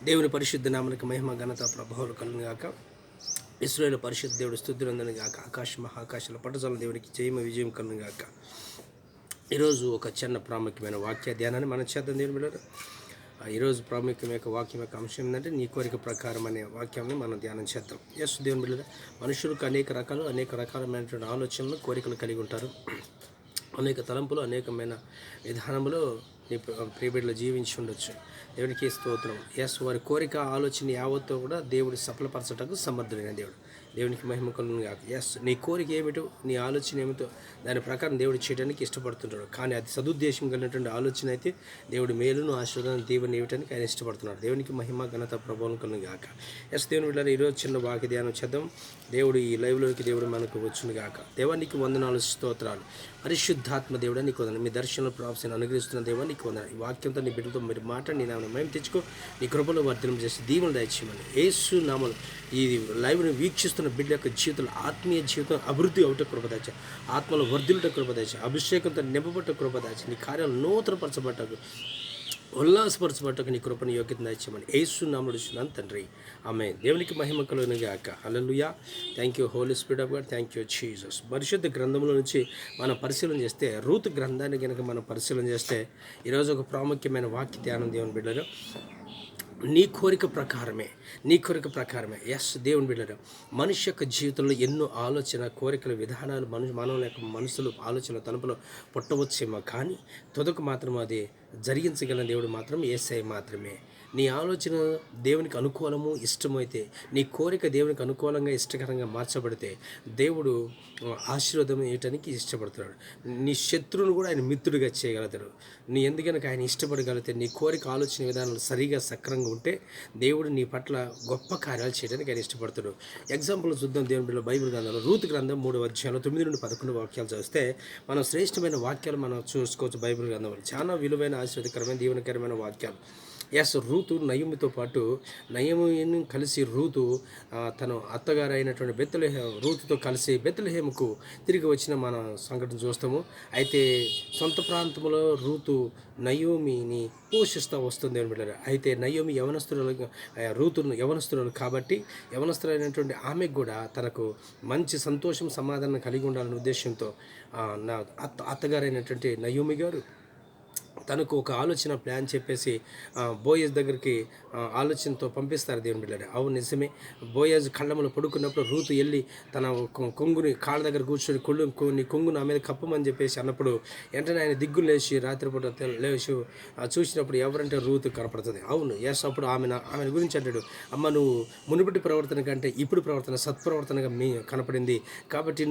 దేవుని పరిశుద్ధ నామనికి మహిమ ఘనత ప్రభావాలు కలుగును గాక. ఇశ్రాయేలు పరిశుద్ధ దేవుడు స్తుతినందును గాక. ఆకాశ మహాకాశాల పట్టుదల దేవునికి జయమ విజయం కలుగును గాక. ఈరోజు ఒక చిన్న ప్రాముఖ్యమైన వాక్య ధ్యానాన్ని మన చేద్దాం. దేవుని బిడ్డలారా, ఈరోజు ప్రాముఖ్యమైన యొక్క వాక్యం యొక్క అంశం ఏంటంటే నీ కోరిక ప్రకారం అనే వాక్యాన్ని మనం ధ్యానం చేద్దాం. దేవుని బిడ్డలారా, మనుషులకు అనేక రకాలమైనటువంటి ఆలోచనలు, కోరికలు కలిగి ఉంటారు. అనేక తలంపులు, అనేకమైన విధానములు నీ ప్రియబిడ్డలు జీవించి ఉండొచ్చు. దేవుడికి స్తోత్రం. వారి కోరిక ఆలోచన యావత్తో కూడా దేవుడు సఫలపరచటకు సమర్థుడైన దేవుడు. దేవునికి మహిమ కలుగును గాక. నీ కోరిక ఏమిటో, నీ ఆలోచన ఏమిటో దాని ప్రకారం దేవుడు చేయడానికి ఇష్టపడుతుంటాడు. కానీ అది సదుద్దేశం కలిగినటువంటి ఆలోచన అయితే దేవుడు మేలును ఆశీర్వాదాన్ని దీవెన ఇవ్వడానికి ఆయన ఇష్టపడుతున్నాడు. దేవునికి మహిమ ఘనత ప్రభావం కలుగును గాక. దేవుని బిడ్డలారా, ఈరోజు చిన్న వాక్య ధ్యానం చేద్దాం. దేవుడు ఈ లైవ్లోకి దేవుడు మనకు వచ్చును గాక. దేవానికి వందనాలు, స్తోత్రాలు. పరిశుద్ధాత్మ దేవుడా నీకు వందనాలు. మీ దర్శనంలో ప్రాప్తిని అనుగ్రహిస్తున్న దేవా నీకు వందనాలు. ఈ వాక్యంతో నీ బిడ్డలతో మీరు మాట్లాడి నేను మేము తెచ్చుకో, నీ కృపలో వర్ధనం చేసి దీవెనలు దయచేయమని యేసు నామములో ఈ లైవ్ని వీక్షిస్తున్న బిడ్డ యొక్క జీవితంలో ఆత్మీయ జీవితం అభివృద్ధి అవుట కృపదాచ, ఆత్మలో వర్ధిల్లుట కృపదాచ, అభిషేకంతో నింపబట్ట కృపదాచ, నీ కార్యాలు నూతనపరచబట్టకు, ఉల్లాసపరచబట్టకు నీ కృపను యోగ్యత దయచేయమని యేసు నామములో అడుగుచున్నాను తండ్రి, ఆమేన్. దేవునికి మహిమ కలుగును గాక. Hallelujah. Thank you holy spirit of God. Thank you Jesus. పరిశుద్ధ గ్రంథంలో నుంచి మనం పరిశీలన చేస్తే, రూతు గ్రంథాన్ని కనుక మనం పరిశీలన చేస్తే ఈరోజు ఒక ప్రాముఖ్యమైన వాక్య ధ్యానం దేవుని బిడ్డలు. నీ కోరిక ప్రకారమే దేవుని బిడ్డలు. మనిషి యొక్క జీవితంలో ఎన్నో ఆలోచన, కోరికల విధానాలు మానవుల యొక్క మనసులు, ఆలోచన తలుపులో పుట్టవచ్చేమో, కానీ తుదకు మాత్రం అది జరిగించగల దేవుడు మాత్రం యేసయ్య మాత్రమే. నీ ఆలోచన దేవునికి అనుకూలము, ఇష్టమైతే, నీ కోరిక దేవునికి అనుకూలంగా, ఇష్టకరంగా మార్చబడితే దేవుడు ఆశీర్వాదం ఇవ్వటానికి ఇష్టపడుతున్నాడు. నీ శత్రువును కూడా ఆయన మిత్రుడిగా చేయగలుగుతాడు. నీ ఎందుకనక ఆయన ఇష్టపడగలిగితే, నీ కోరిక ఆలోచన విధానాలు సరిగా సక్రంగా ఉంటే దేవుడు నీ పట్ల గొప్ప కార్యాలు చేయడానికి ఆయన ఇష్టపడతాడు. ఎగ్జాంపుల్ చూద్దాం. దేవుని బిడ్డలు, బైబిల్ గ్రంథంలో రూతు గ్రంథం 3వ అధ్యాయంలో 9 నుండి 11 వాక్యాలు చూస్తే మనం శ్రేష్టమైన వాక్యాలు మనం చూసుకోవచ్చు. బైబిల్ గ్రంథంలో చాలా విలువైన, ఆశీర్వాదకరమైన, దీవెనకరమైన వాక్యాలు. రూతు నయోమితో పాటు, నయోమిని కలిసి రూతు తన అత్తగారు అయినటువంటి రూతుతో కలిసి బెత్లెహేముకు తిరిగి వచ్చిన మన సంఘటన చూస్తాము. అయితే సొంత ప్రాంతంలో రూతు నయోమిని పోషిస్తూ వస్తుంది అని బిడ్డారు. అయితే నయోమి రూతును యవనస్తురాలు కాబట్టి, యవనస్తులైనటువంటి ఆమెకు కూడా తనకు మంచి సంతోషం, సమాధానం కలిగి ఉండాలనే ఉద్దేశంతో నా అత్తగారైనటువంటి నయోమి గారు తనకు ఒక ఆలోచన, ప్లాన్ చెప్పేసి బోయజ్ దగ్గరికి ఆలోచనతో పంపిస్తారు దేవుని బిడ్డలు. అవును, నిజమే. బోయజ్ కళ్ళములు పడుకున్నప్పుడు రూతు వెళ్ళి తన కొంగుని కాళ్ళ దగ్గర కూర్చొని నీ కొంగును నా మీద కప్పమని చెప్పేసి అన్నప్పుడు వెంటనే ఆయన దిగ్గులు లేచి రాత్రిపూట లేచి చూసినప్పుడు ఎవరంటే రూతు కనపడుతుంది. అవును, అప్పుడు ఆమె గురించి అంటాడు, అమ్మ నువ్వు మునుపటి ప్రవర్తన కంటే ఇప్పుడు ప్రవర్తన సత్ప్రవర్తనగా కనపడింది. కాబట్టి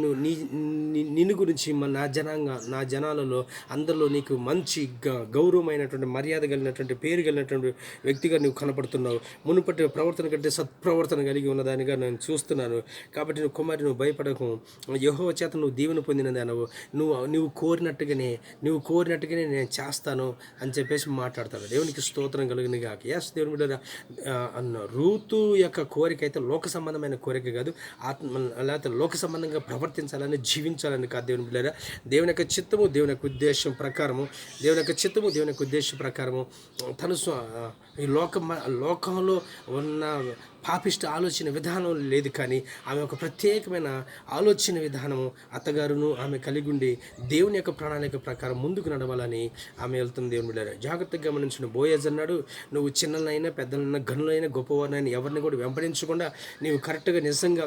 నిన్ను గురించి నా జనాలలో అందరిలో నీకు మంచి గౌరవమైనటువంటి, మర్యాద కలిగినటువంటి, పేరు కలిగినటువంటి వ్యక్తిగా నువ్వు కనపడుతున్నావు. మునుపటి ప్రవర్తన కంటే సత్ప్రవర్తన కలిగి ఉన్నదానిగా నేను చూస్తున్నాను. కాబట్టి నువ్వు భయపడకు. యెహోవా చేత నువ్వు దీవెన పొందినదానవు. నువ్వు కోరినట్టుగానే నేను చేస్తాను అని చెప్పేసి మాట్లాడతాడు. దేవునికి స్తోత్రం కలుగును గాక. దేవుని బిడ్డలారా, అన్న రూతు యొక్క కోరిక అయితే లోక సంబంధమైన కోరిక కాదు, లేకపోతే లోక సంబంధంగా ప్రవర్తించాలని, జీవించాలని కాదు. దేవుని బిడ్డలారా, దేవుని యొక్క చిత్తము, దేవుని యొక్క ఉద్దేశం ప్రకారము, దేవుని యొక్క ఉద్దేశం ప్రకారము తను ఈ లోకంలో ఉన్న పాపిష్ట ఆలోచన విధానం లేదు, కానీ ఆమె ఒక ప్రత్యేకమైన ఆలోచన విధానము అత్తగారును ఆమె కలిగి ఉండి దేవుని యొక్క ప్రణాళిక ప్రకారం ముందుకు నడవాలని ఆమె వెళ్తుంది. దేవుని బిడ్డలారా, జాగ్రత్తగా గమనించిన బోయజ్ అన్నాడు, నువ్వు చిన్నలైనా, పెద్దలైనా, గనులైనా, గొప్పవారినైనా ఎవరిని కూడా వెంబడించకుండా నీవు కరెక్ట్గా నిజంగా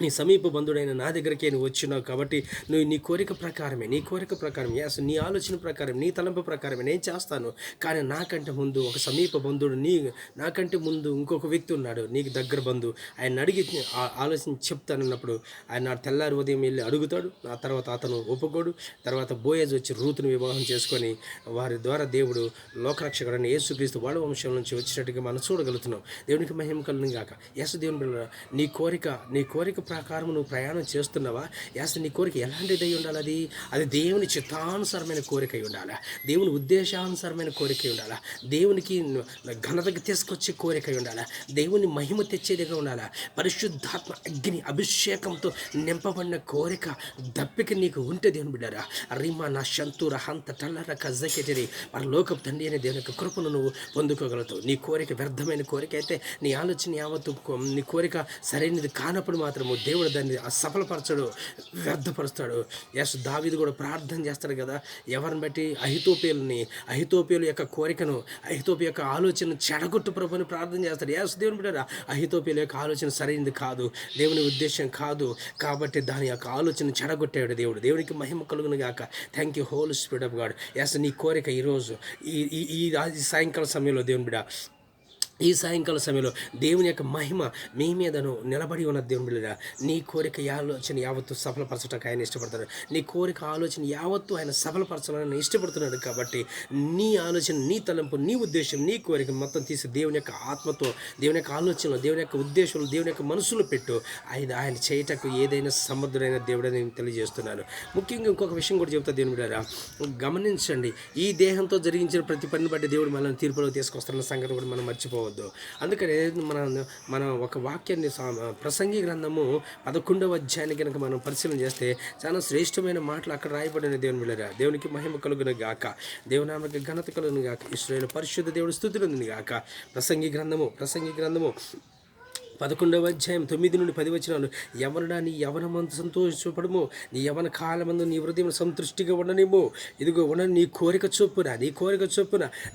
నీ సమీప బంధుడైన నా దగ్గరికి నువ్వు వచ్చినావు. కాబట్టి నువ్వు నీ కోరిక ప్రకారమే నీ ఆలోచన ప్రకారం, నీ తలంపు ప్రకారమే నేను చేస్తాను. కానీ నాకంటే ముందు ఒక సమీప బంధుడు, నాకంటే ముందు ఇంకొక వ్యక్తి ఉన్నాడు, నీకు దగ్గర బంధువు. ఆయన అడిగి ఆలోచన చెప్తానన్నప్పుడు ఆయన తెల్లారి ఉదయం వెళ్ళి అడుగుతాడు. ఆ తర్వాత అతను ఒప్పుకోడు. తర్వాత బోయజ్ వచ్చి రూతును వివాహం చేసుకొని వారి ద్వారా దేవుడు లోకరక్షకుడని యేసుక్రీస్తు వాళ్ళ వంశం నుంచి వచ్చినట్టుగా మనం చూడగలుగుతున్నాం. దేవునికి మహిమ కలుగును గాక. దేవుని బిడ్డలారా, నీ కోరిక ప్రకారం నువ్వు ప్రయాణం చేస్తున్నావా? నీ కోరిక ఎలాంటిది అయి ఉండాలి? అది దేవుని చిత్తానుసారమైన కోరిక అయి ఉండాలా? దేవుని ఉద్దేశానుసారమైన కోరిక అయి ఉండాలా? దేవునికి ఘనతకి తీసుకొచ్చే కోరిక అయి ఉండాలా? దేవుని మహిమ తెచ్చేదిగా ఉండాలా? పరిశుద్ధాత్మ అగ్ని అభిషేకంతో నింపబడిన కోరిక దప్పిక నీకు ఉంటే దేవుని బిడ్డారా, రీమా నా శంతుర హంత టల్లర కజ్జకెటరి పరలోకపు తండ్రి అనే దేవుని యొక్క కృపను నువ్వు పొందుకోగలుగుతావు. నీ కోరిక వ్యర్థమైన కోరిక అయితే, నీ ఆలోచన యావత్తు నీ కోరిక సరైనది కానప్పుడు మాత్రము దేవుడు దాన్ని సఫలపరచడు, వ్యర్థపరుస్తాడు. దావీదు కూడా ప్రార్థన చేస్తాడు కదా, ఎవరిని బట్టి? అహితోపేలు యొక్క కోరికను, అహితోపేలు యొక్క ఆలోచన చెడగొట్టు ప్రభుని ప్రార్థన చేస్తాడు. దేవుని బిడ్డారా, అహితోపేలు యొక్క ఆలోచన సరైనది కాదు, దేవుని ఉద్దేశం కాదు, కాబట్టి దాని యొక్క ఆలోచన చెడగొట్టాడు దేవుడు. దేవునికి మహిమ కలుగును గాక. Thank you whole spirit of God. నీ కోరిక ఈరోజు ఈ సాయంకాల సమయంలో దేవుని బిడ్డ, ఈ సాయంకాల సమయంలో దేవుని యొక్క మహిమ మీ మీదను నిలబడి ఉన్న దేవుని బిడ్డ, నీ కోరిక ఆలోచన యావత్తు సఫలపరచడానికి ఆయన ఇష్టపడతాడు. నీ కోరిక ఆలోచన యావత్తు ఆయన సఫలపరచాలని ఇష్టపడుతున్నాడు. కాబట్టి నీ ఆలోచన, నీ తలంపు, నీ ఉద్దేశం, నీ కోరిక మొత్తం తీసి దేవుని యొక్క ఆత్మతో, దేవుని యొక్క ఆలోచనలు, దేవుని యొక్క ఉద్దేశాలు, దేవుని యొక్క మనసులో పెట్టు. ఆయన చేయటకు ఏదైనా సమర్థుడైన దేవుడని నేను తెలియజేస్తున్నాను. ముఖ్యంగా ఇంకొక విషయం కూడా చెబుతా దేవుని బిడ్డ, గమనించండి. ఈ దేహంతో జరిగించిన ప్రతి పనిని బట్టి దేవుడు మనల్ని తీర్పులో తీసుకొస్తున్న సంగతి కూడా మనం మర్చిపోవద్దు. అందుకనే మన ఒక వాక్యాన్ని ప్రసంగి గ్రంథము 11వ అధ్యాయాన్ని కనుక మనం పరిశీలన చేస్తే చాలా శ్రేష్టమైన మాటలు అక్కడ రాయబడిన దేవుని బిడ్డలారా. దేవునికి మహిమ కలుగును గాక, దేవునామకి ఘనత కలుగును గాక, ఇశ్రాయేలు పరిశుద్ధ దేవుడు స్తుతినందును గాక. ప్రసంగి గ్రంథము 11వ అధ్యాయం 9 నుండి 10 వచనాలు. ఎవరుడా నీ యవనమందు సంతోషపడము, నీ యవన కాలమందు నీ హృదయం సంతృష్టిగా ఉండనివ్వు. ఇదిగో నీ కోరిక చొప్పున,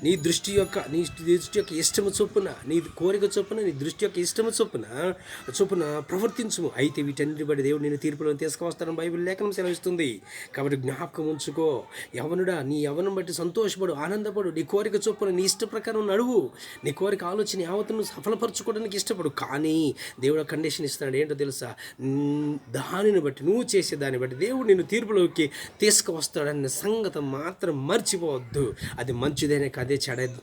నీ దృష్టి యొక్క ఇష్టము చొప్పున, నీ కోరిక చొప్పున, నీ దృష్టి యొక్క ఇష్టము చొప్పున ప్రవర్తించుము. అయితే వీటన్నిటి బట్టి దేవుడు నేను తీర్పులను తీసుకువస్తానని బైబిల్ లేఖనం సెలవిస్తుంది. కాబట్టి జ్ఞాపకం ఉంచుకో. యవనుడా, నీ యవనం బట్టి సంతోషపడు, ఆనందపడు, నీ కోరిక చొప్పున, నీ ఇష్ట ప్రకారం నడువు. నీ కోరిక ఆలోచన యావత్తును సఫలపరచుకోవడానికి ఇష్టపడు. కానీ దేవుడు కండిషన్ ఇస్తున్నాడు. ఏంటో తెలుసా? దానిని బట్టి, నువ్వు చేసే దాన్ని బట్టి దేవుడు నిన్ను తీర్పులోకి తీసుకువస్తాడన్న సంగతి మాత్రం మర్చిపోవద్దు. అది మంచిదైనా కాదే,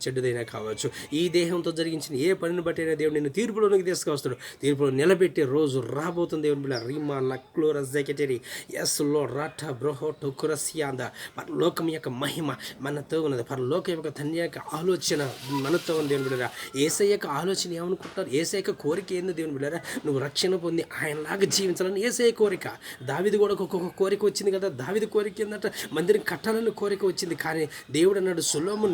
చెడ్డదైనా కావచ్చు. ఈ దేహంతో జరిగించిన ఏ పనిని బట్టి అయినా దేవుడు నిన్ను తీర్పులోనికి తీసుకువస్తాడు. తీర్పులో నిలబెట్టే రోజు రాబోతుంది. దేవుని బిడ్డ, రీమా లక్లో రజకెటరీ ఎస్లో రాట బ్రోహో టొకురస్యాంద. పరలోకం యొక్క మహిమ మనతో ఉన్నది. పరలోకం యొక్క తండ్రి యొక్క ఆలోచన మనతో ఉంది. దేవుని బిడ్డ, యేసయ్య యొక్క ఆలోచన ఏమనుకుంటున్నారు? యేసయ్య యొక్క కోరిక ఏంది? దేవుని బిడ్డరా, నువ్వు రక్షణ పొంది ఆయనలాగా జీవించాలని యేసయ్య కోరిక. దావీదు కూడా ఒక్కొక్క కోరిక వచ్చింది కదా. దావీదు కోరిక ఏంటంటే మందిరం కట్టాలని కోరిక వచ్చింది. కానీ దేవుడు అన్నాడు,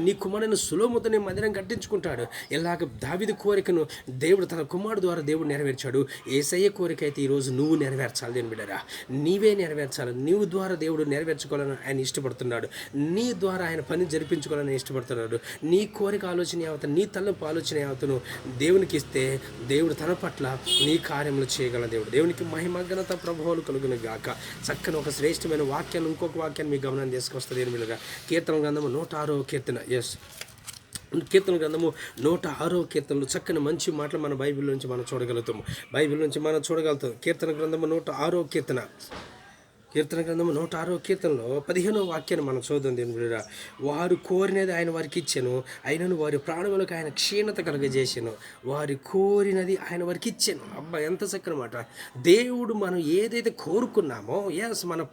నీ కుమారుని సొలొమోనుతో నేను మందిరం కట్టించుకుంటాడు. ఇలాగ దావీదు కోరికను దేవుడు తన కుమారుడు ద్వారా దేవుడు నెరవేర్చాడు. యేసయ్య కోరిక అయితే ఈరోజు నువ్వు నెరవేర్చాలి. దేవుని బిడ్డరా, నీవే నెరవేర్చాలి. నీవు ద్వారా దేవుడు నెరవేర్చుకోవాలని ఆయన ఇష్టపడుతున్నాడు. నీ ద్వారా ఆయన పని జరిపించుకోవాలని ఇష్టపడుతున్నాడు. నీ కోరిక ఆలోచన యావత, నీ తలంపు ఆలోచన యావతను దేవునికి ఇస్తే దేవుడు తన పట్ల నీ కార్యములు చేయగల దేవుడు. దేవునికి మహిమ ఘనత ప్రభావాలు కలుగును గాక. చక్కని ఒక శ్రేష్టమైన వాక్యాన్ని, ఇంకొక వాక్యాన్ని మీ గమనాన్ని తీసుకొస్తుంది. ఏమిలుగా కీర్తన గ్రంథము 106వ కీర్తన. కీర్తన గ్రంథము 106వ కీర్తనలు చక్కని మంచి మాటలు మన బైబిల్ నుంచి మనం చూడగలుగుతాము. కీర్తన గ్రంథము 106వ కీర్తన గ్రంథము 106వ కీర్తనలో 15వ వాక్యాన్ని మనం చూద్దాం. దీని బిడ్డ, వారు కోరినది ఆయన వారికి ఇచ్చాను, అయినను వారి ప్రాణములకు ఆయన క్షీణత కలుగజేసాను. వారి కోరినది ఆయన వారికి ఇచ్చాను. అబ్బా, ఎంత చక్కని మాట. దేవుడు మనం ఏదైతే కోరుకున్నామో, మన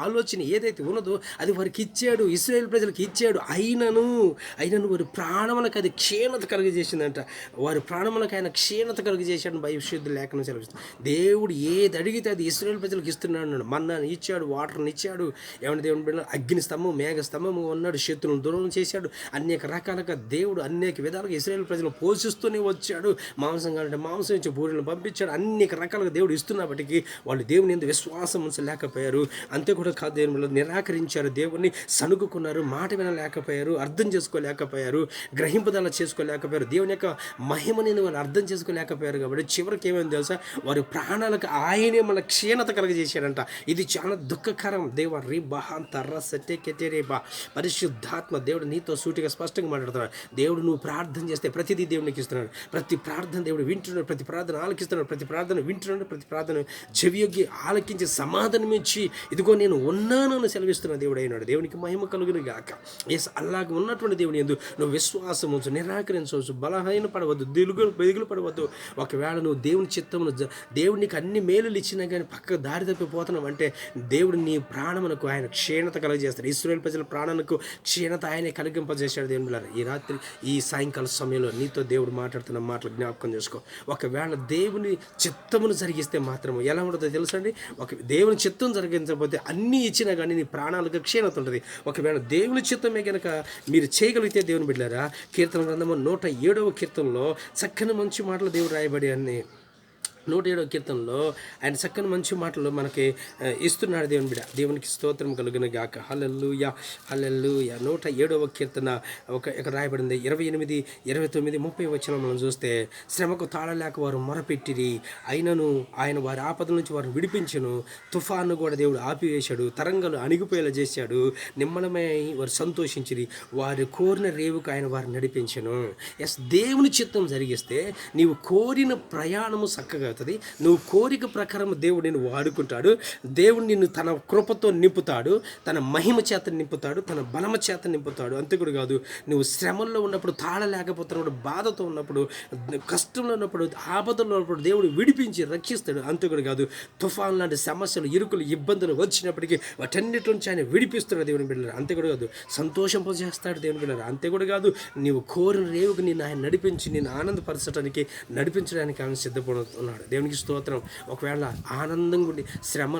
ఆలోచన ఏదైతే ఉన్నదో అది వారికి ఇచ్చాడు, ఇశ్రాయేలు ప్రజలకు ఇచ్చాడు. అయినను వారి ప్రాణములకు అది క్షీణత కలుగజేసిందంట. వారి ప్రాణములకు ఆయన క్షీణత కలుగజేశాడు. భవిష్యత్తు లేఖనం సెలవిస్తుంది. దేవుడు ఏది అడిగితే అది ఇశ్రాయేలు ప్రజలకు ఇస్తున్నాడు. మన్నాను ఇచ్చాడు, వాటర్ని ఇచ్చాడు. ఏమన్నా దేవుని బిడ్డ, అగ్ని స్తంభం, మేఘ స్తంభము ఉన్నాడు. శత్రువులను దూరం చేశాడు. అనేక రకాలుగా దేవుడు అనేక విధాలుగా ఇశ్రాయేలు ప్రజలను పోషిస్తూనే వచ్చాడు. మాంసం కావాలంటే మాంసం ఇచ్చి బూరెలను పంపించాడు. అనేక రకాలుగా దేవుడు ఇస్తున్నప్పటికీ వాళ్ళు దేవుని ఎందుకు విశ్వాసం ఉంచలేకపోయారు. అంతే కూడా కాదు, దేవుని బిడ్డ నిరాకరించారు, దేవుని సనుగుకున్నారు, మాట వినలేకపోయారు, అర్థం చేసుకోలేకపోయారు, గ్రహింపుదల చేసుకోలేకపోయారు, దేవుని యొక్క మహిమని వాళ్ళు అర్థం చేసుకోలేకపోయారు. కాబట్టి చివరికి ఏమైంది తెలుసా? వారి ప్రాణాలకు ఆయనే మన క్షీణత కలగజేశాడంట. ఇది చాలా దుఃఖకరం దేవ రిబహాంత రసటే కెటేరేబా పరిశుద్ధాత్మ దేవుడు నీతో సూటిగా స్పష్టంగా మాట్లాడుతున్నాడు. దేవుడు నువ్వు ప్రార్థన చేస్తే ప్రతిదీ దేవునికి ఇస్తున్నాడు. ప్రతి ప్రార్థన దేవుడు వింటున్నాడు, ప్రతి ప్రార్థన ఆలకిస్తున్నాడు, ప్రతి ప్రార్థన వింటున్నాడు, ప్రతి ప్రార్థన చెవియొగ్గి ఆలకించి సమాధానం ఇచ్చి ఇదిగో నేను ఉన్నానని సెలవిస్తున్న దేవుడు అయినాడు. దేవునికి మహిమ కలుగును గాక. ఎస్ అలాగ ఉన్నటువంటి దేవుని యందు నువ్వు విశ్వాసం ఉంచు, నిరాకరించవచ్చు, బలహీన పడవద్దు, దిగులు పడవద్దు. ఒకవేళ నువ్వు దేవుని చిత్తమును దేవునికి అన్ని మేలులు ఇచ్చినా కానీ పక్క దారి తప్పిపోతున్నావు అంటే దేవుడు నీ ప్రాణమునకు ఆయన క్షీణత కలుగజేస్తాడు. ఇశ్రాయేలు ప్రజల ప్రాణానికి క్షీణత ఆయనే కలిగింపజేశాడు. దేవుని బిడ్డలారా, ఈ రాత్రి ఈ సాయంకాల సమయంలో నీతో దేవుడు మాట్లాడుతున్న మాటలు జ్ఞాపకం చేసుకో. ఒకవేళ దేవుని చిత్తమును జరిగిస్తే మాత్రము ఎలా ఉంటుందో తెలుసండి. దేవుని చిత్తం జరిగించకపోతే అన్నీ ఇచ్చినా కానీ నీ ప్రాణాలకు క్షీణత ఉంటుంది. ఒకవేళ దేవుని చిత్తమే కనుక మీరు చేయగలిగితే దేవుని బిడ్డలారా, కీర్తన గ్రంథము 107వ కీర్తనలో చక్కని మంచి మాటలు దేవుడు రాయబడి అన్ని 107వ కీర్తనలో ఆయన చక్కని మంచి మాటలు మనకి ఇస్తున్నాడు. దేవుని బిడ్డ దేవునికి స్తోత్రం కలుగును గాక. హల్లెలూయా హల్లెలూయా. 107వ కీర్తన ఇక్కడ రాయబడింది 28, 29, 30 వచనం మనం చూస్తే, శ్రమకు తాళలేక వారు మొరపెట్టిరి, అయినను ఆయన వారి ఆపదల నుంచి వారిని విడిపించను. తుఫాను కూడా దేవుడు ఆపివేశాడు, తరంగాలు అణిగిపోయేలా చేశాడు. నిమ్మలమై వారు సంతోషించిరి, వారు కోరిన రేవుకు ఆయన వారిని నడిపించను. ఎస్, దేవుని చిత్తం జరిగిస్తే నీవు కోరిన ప్రయాణము చక్కగా అవుతుంది. నువ్వు కోరిక ప్రకారం దేవుడు నిన్ను వాడుకుంటాడు. దేవుడు నిన్ను తన కృపతో నింపుతాడు, తన మహిమ చేత నింపుతాడు, తన బలమ చేత నింపుతాడు. అంతే కూడా కాదు, నువ్వు శ్రమల్లో ఉన్నప్పుడు, తాళలేకపోతున్నప్పుడు, బాధతో ఉన్నప్పుడు, కష్టంలో ఉన్నప్పుడు, ఆపదలో ఉన్నప్పుడు దేవుడు విడిపించి రక్షిస్తాడు. అంతే కూడా కాదు, తుఫాన్ లాంటి సమస్యలు, ఇరుకులు, ఇబ్బందులు వచ్చినప్పటికీ వాటన్నిటి నుంచి ఆయన విడిపిస్తున్నాడు దేవుని బిడ్డలారా. అంతే కూడా కాదు, సంతోషింపజేస్తాడు దేవుని బిడ్డలారా. అంతే కూడా కాదు, నీవు కోరిన రేవుకు నిన్ను ఆయన నడిపించి నిన్ను ఆనందపరచడానికి నడిపించడానికి ఆయన సిద్ధపడుతున్నాడు. దేవునికి స్తోత్రం. ఒకవేళ ఆనందంగా ఉండి శ్రమ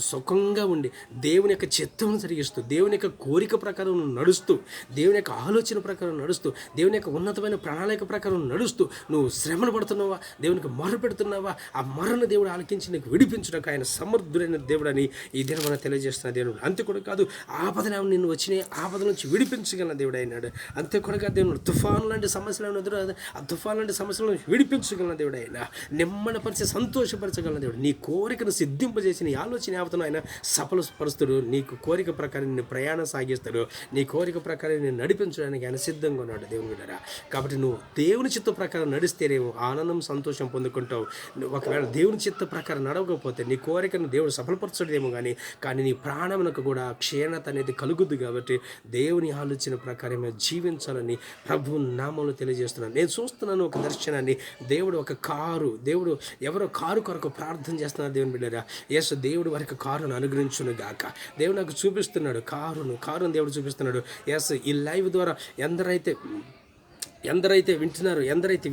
సుఖంగా ఉండి దేవుని యొక్క చిత్తమును జరిగిస్తూ, దేవుని యొక్క కోరిక ప్రకారం నడుస్తూ, దేవుని యొక్క ఆలోచన ప్రకారం నడుస్తూ, దేవుని యొక్క ఉన్నతమైన ప్రణాళిక ప్రకారం నడుస్తూ నువ్వు శ్రమను పడుతున్నావా, దేవునికి మొర పెడుతున్నావా, ఆ మొరను దేవుడు ఆలకించి నీకు విడిపించడానికి ఆయన సమర్థుడైన దేవుడు అని ఈ దినం మనం తెలియజేస్తున్న దేవుడు. అంతే కూడా కాదు, ఆపదలు నిన్ను వచ్చినాయి, ఆపదల నుంచి విడిపించగల దేవుడు అయినాడు. అంతే కూడా కాదు, దేవుడు తుఫాను లాంటి సమస్యలను ఎదురు ఆ తుఫాను లాంటి సమస్యలను విడిపించగల దేవుడు అయినా, నిమ్మలపరిచి సంతోషపరచగల దేవుడు. నీ కోరికను సిద్ధింపజేసి నీ ఆలోచన యావతను ఆయన సఫలపరుస్తాడు. నీకు కోరిక ప్రకారం నిన్ను ప్రయాణం సాగిస్తాడు. నీ కోరిక ప్రకారం నేను నడిపించడానికి ఆయన సిద్ధంగా ఉన్నాడు దేవుని బిడ్డలారా. కాబట్టి నువ్వు దేవుని చిత్త ప్రకారం నడిస్తేనేమో ఆనందం, సంతోషం పొందుకుంటావు. ఒకవేళ దేవుని చిత్త ప్రకారం నడవకపోతే నీ కోరికను దేవుడు సఫలపరచడేమో కానీ నీ ప్రాణమునకు కూడా క్షీణత అనేది కలుగుద్దు. కాబట్టి దేవుని ఆలోచన ప్రకారమే జీవించాలని ప్రభువు నామంలో తెలియజేస్తున్నాను. నేను చూస్తున్నాను ఒక దర్శనాన్ని. దేవుడు ఒక దేవుడు ఎవరో కారు కొరకు ప్రార్థన చేస్తున్నారు దేవుని బిడ్డలారా. యేసు దేవుడు వారికి కారును అనుగ్రహించును గాక. దేవుడు నాకు చూపిస్తున్నాడు కారును దేవుడు చూపిస్తున్నాడు. యేసు ఈ లైవ్ ద్వారా ఎందరైతే వింటున్నారో, ఎందరైతే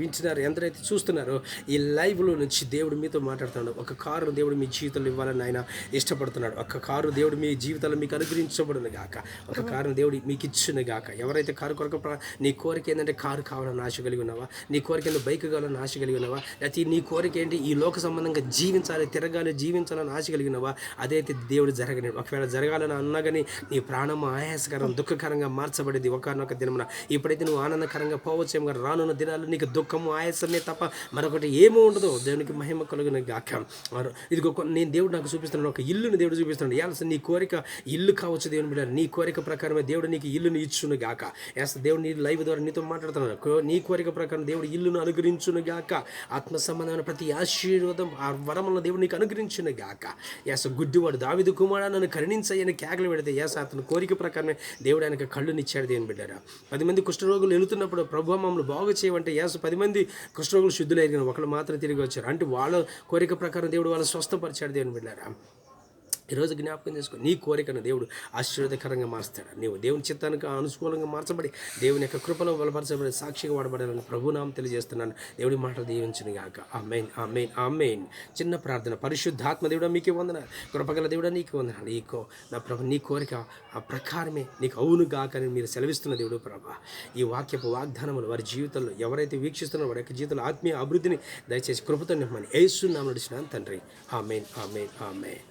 చూస్తున్నారో ఈ లైవ్లో నుంచి దేవుడు మీతో మాట్లాడుతున్నాడు. ఒక కారు దేవుడు మీ జీవితంలో ఇవ్వాలని ఆయన ఇష్టపడుతున్నాడు. ఒక కారు దేవుడు మీ జీవితంలో మీకు అనుగ్రహించబడును గాక. ఒక కారును దేవుడు మీకు ఇచ్చును గాక. ఎవరైతే కారు కొరకు నీ కోరిక ఏంటంటే కారు కావాలని ఆశ కలిగి ఉన్నావా, నీ కోరిక ఏంటో బైక్ కావాలని ఆశ కలిగి ఉన్నావా, లేకపోతే నీ కోరిక ఏంటి ఈ లోక సంబంధంగా జీవించాలని ఆశ కలిగి ఉన్నావా, అదైతే దేవుడు జరగలేడు. ఒకవేళ జరగాలని అన్నా కానీ నీ ప్రాణము ఆయాసకరం, దుఃఖకరంగా మార్చబడింది ఒకనొక దినమున. ఇప్పుడైతే నువ్వు ఆనందకరంగా పోవచ్చేమో, రానున్న దినాలు నీకు దుఃఖము, ఆయాసమే తప్ప మరొకటి ఏమీ ఉండదు. దేవునికి మహిమ కలుగును గాక. ఇదిగో నేను దేవుడు నాకు చూపిస్తున్నాను, ఒక ఇల్లుని దేవుడు చూపిస్తున్నాడు. యాల్సి నీ కోరిక ఇల్లు కావచ్చు దేవుని బిడ్డ. నీ కోరిక ప్రకారమే దేవుడు నీకు ఇల్లుని ఇచ్చును గాక. యాస్ దేవుడు నీ లైవ్ ద్వారా నీతో మాట్లాడుతున్నాడు. నీ కోరిక ప్రకారం దేవుడు ఇల్లును అనుగ్రహించును గాక. ఆత్మ సంబంధమైన ప్రతి ఆశీర్వాదం, ఆ వరములను దేవుడు నీకు అనుగ్రహించును గాక. యాస్ గుడ్డివాడు దావీదు కుమారుడా నన్ను కరుణించయ్యని కేకలు పెడితే యాస్ అతను కోరిక ప్రకారమే దేవుడు ఆయనకు కళ్ళునిచ్చాడు దేవుని బిడ్డారా. 10 మంది కుష్ఠరోగులు వెళుతున్నప్పుడు ప్రభు మమ్మల్ని బాగు చేయమంటే యేసు 10 మంది కుష్ఠరోగులు శుద్ధులైన ఒకళ్ళు మాత్రం తిరిగి వచ్చారు. అంటే వాళ్ళ కోరిక ప్రకారం దేవుడు వాళ్ళని స్వస్థపరిచాడు దేవుని బిడ్డారా. ఈరోజు జ్ఞాపకం చేసుకో, నీ కోరికను దేవుడు ఆశీర్వాదకరంగా మారుస్తాడు. నీవు దేవుని చిత్తానికి అనుకూలంగా మార్చబడి దేవుని యొక్క కృపలో బలపరచబడి సాక్షిగా వాడబడాలని ప్రభునామం తెలియజేస్తున్నాను. దేవుడి మాటలు దీవించును గాక. ఆమేన్ ఆమేన్ ఆమేన్. చిన్న ప్రార్థన. పరిశుద్ధాత్మ దేవుడా మీకే వందనాలు, కృపగల దేవుడా నీకు వందనాలు. నా ప్రభు నీ కోరిక ఆ ప్రకారమే నీకు అవును గాక అని మీరు సెలవిస్తున్న దేవుడు ప్రభా. ఈ వాక్యపు వాగ్దానములు వారి జీవితంలో ఎవరైతే వీక్షిస్తున్నారో వారి యొక్క జీవితంలో ఆత్మీయ అభివృద్ధిని దయచేసి కృపతో నింపమని యేసు నామమున నడిచిన తండ్రి. ఆమేన్ ఆమేన్ ఆమేన్.